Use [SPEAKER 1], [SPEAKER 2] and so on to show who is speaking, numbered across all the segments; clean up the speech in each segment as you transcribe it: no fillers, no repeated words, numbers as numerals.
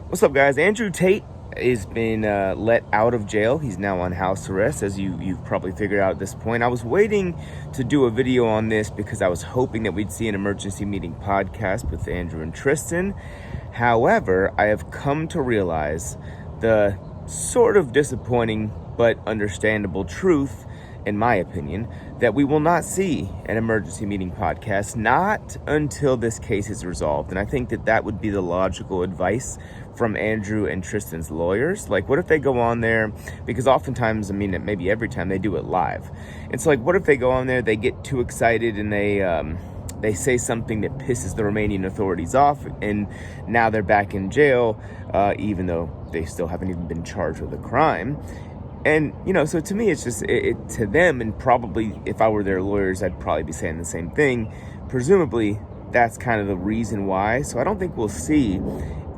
[SPEAKER 1] What's up, guys? Andrew Tate has been let out of jail. He's now on house arrest, as you've probably figured out at this point. I was waiting to do a video on this because I was hoping that we'd see an emergency meeting podcast with Andrew and Tristan. However, I have come to realize the sort of disappointing but understandable truth, in my opinion, that we will not see an emergency meeting podcast, not until this case is resolved. And I think that that would be the logical advice from Andrew and Tristan's lawyers. Like, what if they go on there, because oftentimes, maybe every time they do it live. It's like, what if they go on there, they get too excited and they say something that pisses the Romanian authorities off, and now they're back in jail, even though they still haven't even been charged with a crime. And, so to me, it's just, to them, and probably if I were their lawyers, I'd probably be saying the same thing. Presumably, that's kind of the reason why. So I don't think we'll see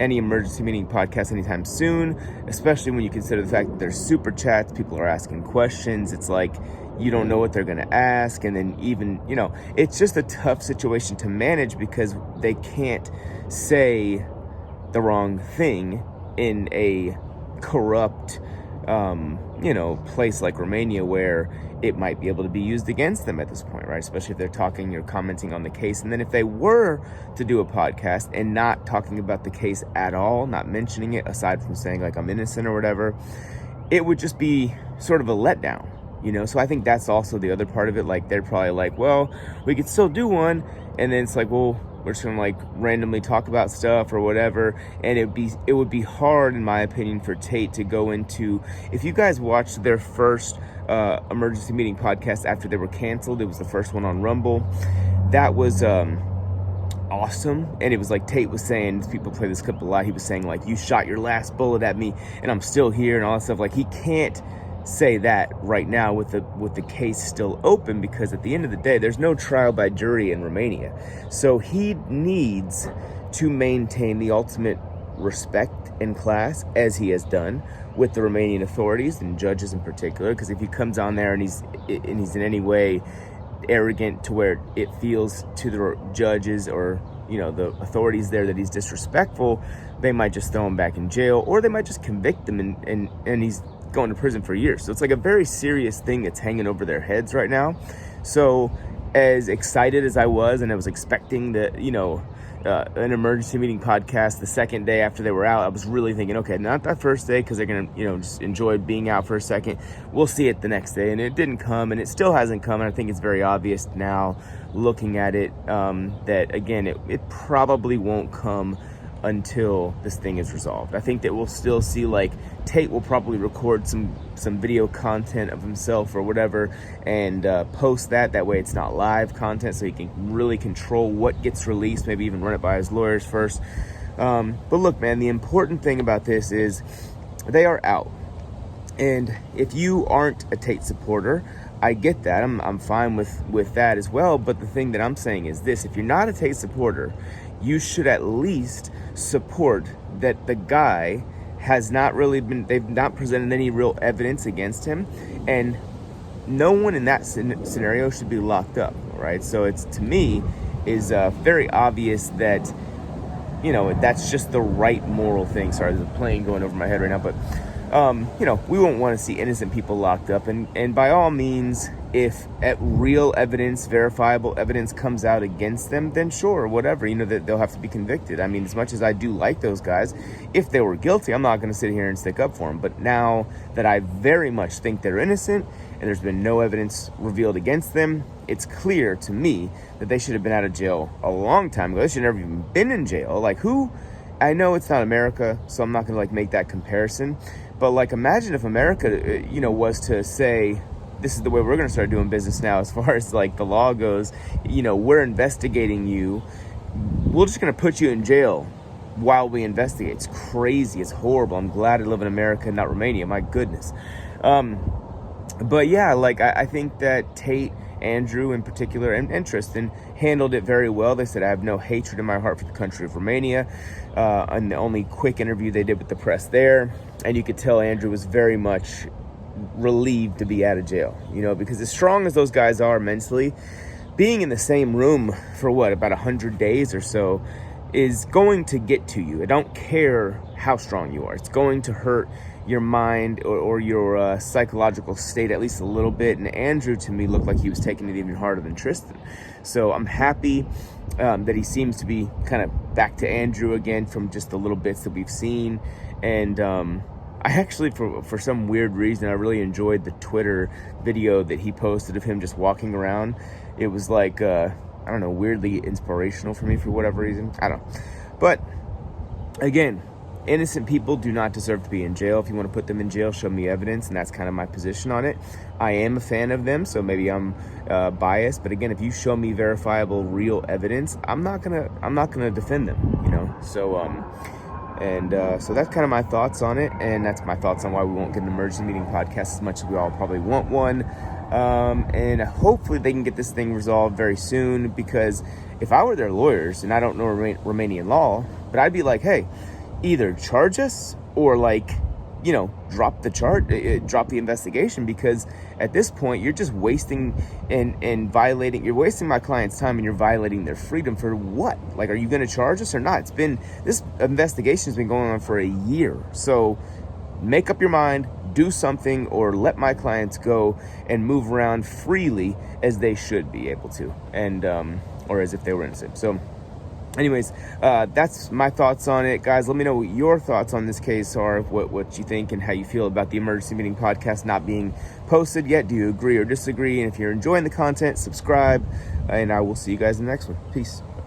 [SPEAKER 1] any emergency meeting podcast anytime soon, especially when you consider the fact that there's super chats, people are asking questions. It's like, you don't know what they're going to ask. And then even, it's just a tough situation to manage because they can't say the wrong thing in a corrupt place like Romania, where it might be able to be used against them at this point, right? Especially if they're talking or commenting on the case. And then if they were to do a podcast and not talking about the case at all, not mentioning it, aside from saying like I'm innocent or whatever, it would just be sort of a letdown, So I think that's also the other part of it. Like, they're probably like, well, we could still do one. And then it's like, well, we're just gonna randomly talk about stuff or whatever, and it would be hard, in my opinion, for Tate to go into. If you guys watched their first emergency meeting podcast after they were canceled, it was the first one on Rumble. That was awesome, and it was like Tate was saying, people play this clip a lot, he was saying like, you shot your last bullet at me and I'm still here and all that stuff. Like, he can't say that right now with the case still open, because at the end of the day, there's no trial by jury in Romania. So he needs to maintain the ultimate respect in class, as he has done with the Romanian authorities and judges in particular. Because if he comes on there and he's in any way arrogant to where it feels to the judges or the authorities there that he's disrespectful, they might just throw him back in jail, or they might just convict him and he's going to prison for years. So it's like a very serious thing that's hanging over their heads right now. So as excited as I was, and I was expecting that, an emergency meeting podcast the second day after they were out, I was really thinking, okay, not that first day, because they're going to, just enjoy being out for a second. We'll see it the next day. And it didn't come, and it still hasn't come. And I think it's very obvious now, looking at it, that, again, it probably won't come until this thing is resolved. I think that we'll still see, like, Tate will probably record some video content of himself or whatever, and post that way it's not live content, so he can really control what gets released, maybe even run it by his lawyers first. But look, man, the important thing about this is they are out. And if you aren't a Tate supporter, I get that. I'm fine with that as well. But the thing that I'm saying is this: if you're not a Tate supporter, you should at least support that the guy has not really been, they've not presented any real evidence against him, and no one in that scenario should be locked up, right? So it's, to me, is very obvious that, that's just the right moral thing. Sorry, there's a plane going over my head right now, but we won't want to see innocent people locked up. And by all means, if real evidence, verifiable evidence comes out against them, then sure, whatever, that they'll have to be convicted. I mean, as much as I do like those guys, if they were guilty, I'm not going to sit here and stick up for them. But now that I very much think they're innocent and there's been no evidence revealed against them, it's clear to me that they should have been out of jail a long time ago. They should have never even been in jail. Like, who? I know it's not America, so I'm not going to make that comparison. But imagine if America, was to say, this is the way we're going to start doing business now, as far as the law goes. We're investigating you. We're just going to put you in jail while we investigate. It's crazy. It's horrible. I'm glad I live in America, not Romania. My goodness. But yeah, I think that Tate, Andrew in particular, and Tristan handled it very well. They said, I have no hatred in my heart for the country of Romania. And the only quick interview they did with the press there. And you could tell Andrew was very much relieved to be out of jail, because as strong as those guys are mentally, being in the same room for about 100 days or so is going to get to you. I don't care how strong you are. It's going to hurt your mind or your psychological state at least a little bit. And Andrew, to me, looked like he was taking it even harder than Tristan. So I'm happy that he seems to be kind of back to Andrew again from just the little bits that we've seen. And I actually, for some weird reason, I really enjoyed the Twitter video that he posted of him just walking around. It was like, I don't know, weirdly inspirational for me for whatever reason. I don't know. But again, innocent people do not deserve to be in jail. If you want to put them in jail, show me evidence, and that's kind of my position on it. I am a fan of them, so maybe I'm biased. But again, if you show me verifiable, real evidence, I'm not gonna defend them. You know, so so that's kind of my thoughts on it, and that's my thoughts on why we won't get an emergency meeting podcast as much as we all probably want one. And hopefully they can get this thing resolved very soon, because if I were their lawyers, and I don't know Romanian law, but I'd be like, hey, either charge us or, like, you know, drop the investigation, because at this point you're just wasting and violating, you're wasting my client's time, and you're violating their freedom for what? Like, are you going to charge us or not? This investigation has been going on for a year. So make up your mind, do something, or let my clients go and move around freely as they should be able to, and or as if they were innocent. So anyways, that's my thoughts on it. Guys, let me know what your thoughts on this case are, what you think and how you feel about the emergency meeting podcast not being posted yet. Do you agree or disagree? And if you're enjoying the content, subscribe, and I will see you guys in the next one. Peace.